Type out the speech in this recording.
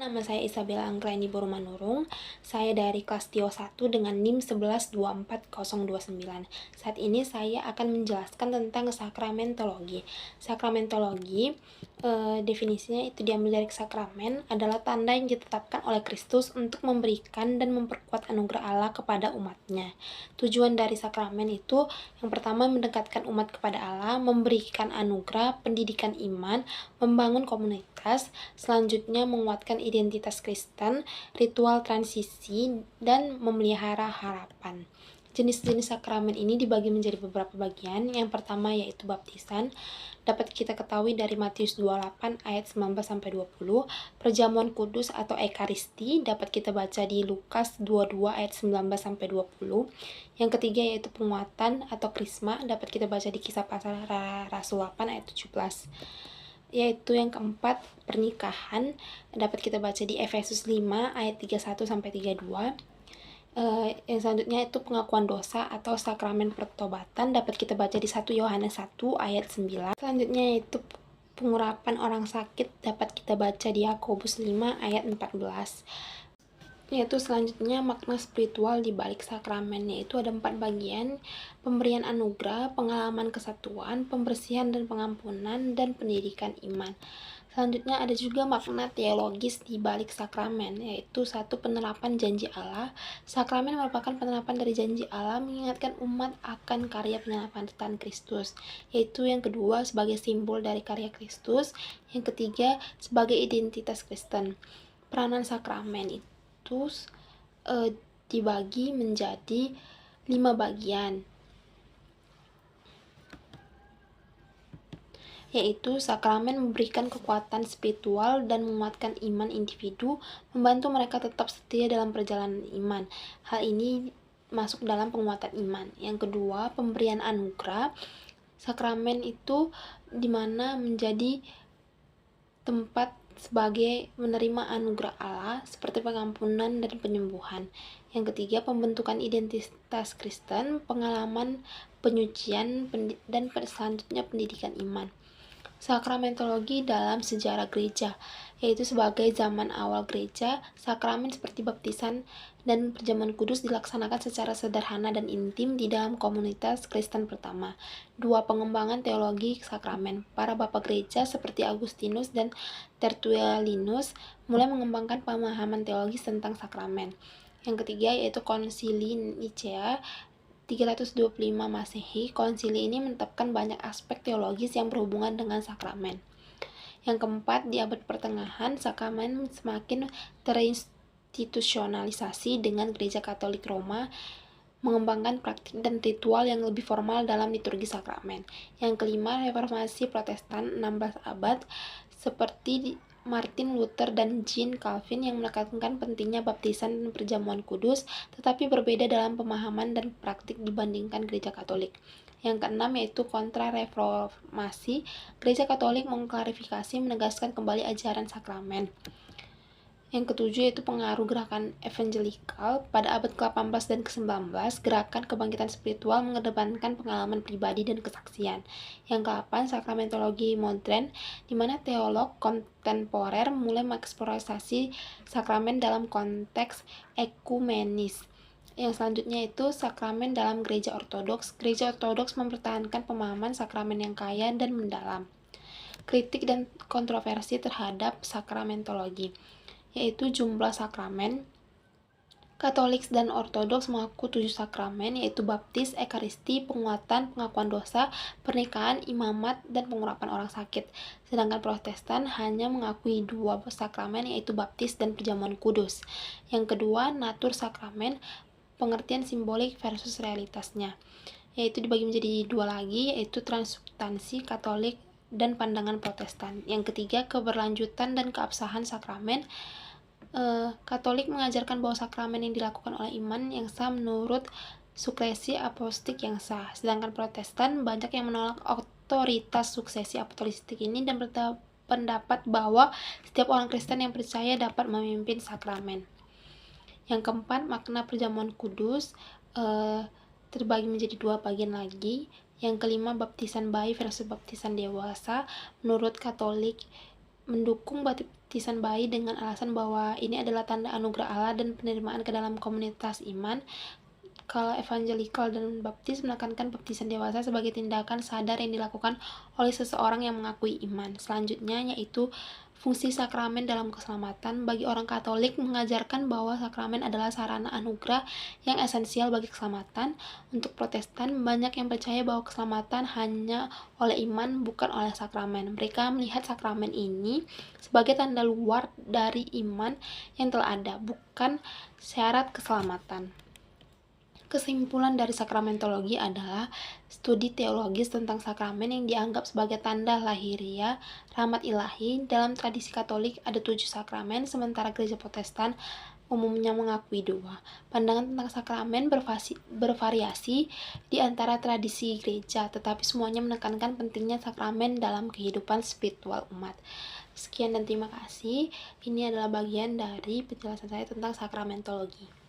Nama saya Isabella Anggraini Borumanurung. Saya dari kelas TIO 1 dengan NIM 1124029. Saat ini saya akan menjelaskan tentang sakramentologi. Sakramentologi, definisinya itu diambil dari sakramen, adalah tanda yang ditetapkan oleh Kristus untuk memberikan dan memperkuat anugerah Allah kepada umatnya. Tujuan dari sakramen itu yang pertama mendekatkan umat kepada Allah, memberikan anugerah, pendidikan iman, membangun komunitas, selanjutnya menguatkan identitas Kristen, ritual transisi, dan memelihara harapan. Jenis-jenis sakramen ini dibagi menjadi beberapa bagian. Yang pertama yaitu baptisan, dapat kita ketahui dari Matius 28 ayat 19-20. Perjamuan kudus atau ekaristi dapat kita baca di Lukas 22 ayat 19-20. Yang ketiga yaitu penguatan atau krisma, dapat kita baca di Kisah Para Rasul 8 ayat 17. Yaitu yang keempat, pernikahan, dapat kita baca di Efesus 5 ayat 31-32. Yang selanjutnya itu pengakuan dosa atau sakramen pertobatan, dapat kita baca di 1 Yohanes 1 ayat 9. Selanjutnya yaitu pengurapan orang sakit, dapat kita baca di Yakobus 5 ayat 14. Yaitu selanjutnya makna spiritual di balik sakramen, yaitu ada 4 bagian: pemberian anugerah, pengalaman kesatuan, pembersihan dan pengampunan, dan pendidikan iman. Selanjutnya ada juga makna teologis di balik sakramen, yaitu 1. Penerapan janji Allah. Sakramen merupakan penerapan dari janji Allah, mengingatkan umat akan karya penyelamatan Kristus, yaitu yang kedua sebagai simbol dari karya Kristus, yang ketiga sebagai identitas Kristen. Peranan sakramen itu dibagi menjadi 5 bagian, yaitu sakramen memberikan kekuatan spiritual dan menguatkan iman individu, membantu mereka tetap setia dalam perjalanan iman. Hal ini masuk dalam penguatan iman. Yang kedua, pemberian anugerah. Sakramen itu dimana menjadi tempat sebagai menerima anugerah Allah seperti pengampunan dan penyembuhan. Yang ketiga, pembentukan identitas Kristen, pengalaman penyucian, dan selanjutnya pendidikan iman. Sakramentologi dalam sejarah gereja, yaitu sebagai zaman awal gereja, sakramen seperti baptisan dan perjamuan kudus dilaksanakan secara sederhana dan intim di dalam komunitas Kristen pertama. 2. Pengembangan teologi sakramen. Para bapak gereja seperti Agustinus dan Tertullianus mulai mengembangkan pemahaman teologis tentang sakramen. Yang ketiga yaitu Konsili Nicea 325 Masehi. Konsili ini menetapkan banyak aspek teologis yang berhubungan dengan sakramen. Yang keempat, di abad pertengahan, sakramen semakin terinstitusionalisasi dengan Gereja Katolik Roma mengembangkan praktik dan ritual yang lebih formal dalam liturgi sakramen. Yang kelima, reformasi Protestan 16 abad seperti Martin Luther dan Jean Calvin yang menekankan pentingnya baptisan dan perjamuan kudus, tetapi berbeda dalam pemahaman dan praktik dibandingkan Gereja Katolik. Yang keenam yaitu kontra-reformasi. Gereja Katolik mengklarifikasi, menegaskan kembali ajaran sakramen. Yang ketujuh yaitu pengaruh gerakan evangelikal. Pada abad ke-18 dan ke-19, gerakan kebangkitan spiritual mengedepankan pengalaman pribadi dan kesaksian. Yang ke-8, sakramentologi modern, di mana teolog kontemporer mulai mengeksplorasi sakramen dalam konteks ekumenis. Yang selanjutnya itu sakramen dalam gereja ortodoks. Gereja ortodoks mempertahankan pemahaman sakramen yang kaya dan mendalam. Kritik dan kontroversi terhadap sakramentologi, yaitu jumlah sakramen. Katolik dan Ortodoks mengaku 7 sakramen, yaitu baptis, ekaristi, penguatan, pengakuan dosa, pernikahan, imamat, dan pengurapan orang sakit. Sedangkan Protestan hanya mengakui 2 sakramen, yaitu baptis dan perjamuan kudus. Yang kedua, natur sakramen, pengertian simbolik versus realitasnya, yaitu dibagi menjadi 2 lagi, yaitu transubstansi Katolik dan pandangan Protestan. Yang ketiga, keberlanjutan dan keabsahan sakramen. Katolik mengajarkan bahwa sakramen yang dilakukan oleh iman yang sah menurut suksesi apostolik yang sah, sedangkan Protestan banyak yang menolak otoritas suksesi apostolik ini dan berpendapat bahwa setiap orang Kristen yang percaya dapat memimpin sakramen. Yang keempat, makna perjamuan kudus terbagi menjadi 2 bagian lagi. Yang kelima, baptisan bayi versus baptisan dewasa. Menurut Katolik mendukung baptisan bayi dengan alasan bahwa ini adalah tanda anugerah Allah dan penerimaan ke dalam komunitas iman. Kalau evangelical dan baptis menekankan baptisan dewasa sebagai tindakan sadar yang dilakukan oleh seseorang yang mengakui iman. Selanjutnya yaitu fungsi sakramen dalam keselamatan. Bagi orang Katolik mengajarkan bahwa sakramen adalah sarana anugerah yang esensial bagi keselamatan. Untuk Protestan, banyak yang percaya bahwa keselamatan hanya oleh iman, bukan oleh sakramen. Mereka melihat sakramen ini sebagai tanda luar dari iman yang telah ada, bukan syarat keselamatan. Kesimpulan dari sakramentologi adalah studi teologis tentang sakramen yang dianggap sebagai tanda lahiria rahmat ilahi. Dalam tradisi Katolik ada 7 sakramen, sementara Gereja Protestan umumnya mengakui 2. Pandangan tentang sakramen bervariasi di antara tradisi gereja, tetapi semuanya menekankan pentingnya sakramen dalam kehidupan spiritual umat. Sekian dan terima kasih. Ini adalah bagian dari penjelasan saya tentang sakramentologi.